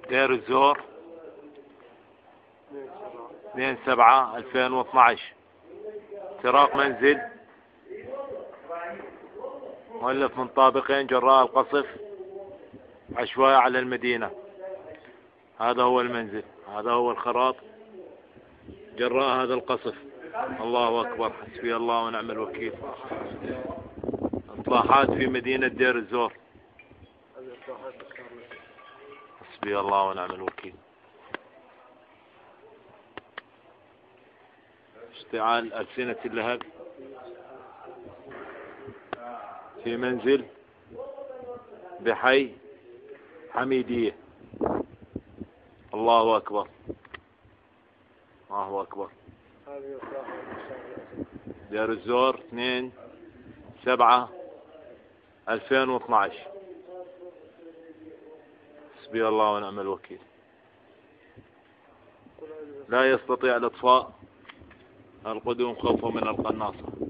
دير الزور 2/7/2012. سراق منزل مؤلف من طابقين جراء القصف عشوائي على المدينة. هذا هو المنزل، هذا هو الخراط جراء هذا القصف. الله أكبر، حسبي الله ونعم الوكيل. إصلاحات في مدينة دير الزور. حسبي الله ونعم الوكيل. اشتعال ألسنة اللهب في منزل بحي حميدية. الله أكبر، الله أكبر. دير الزور 2/7/2012. حسبي الله ونعم الوكيل. لا يستطيع الإطفاء القدوم خوفا من القناصة.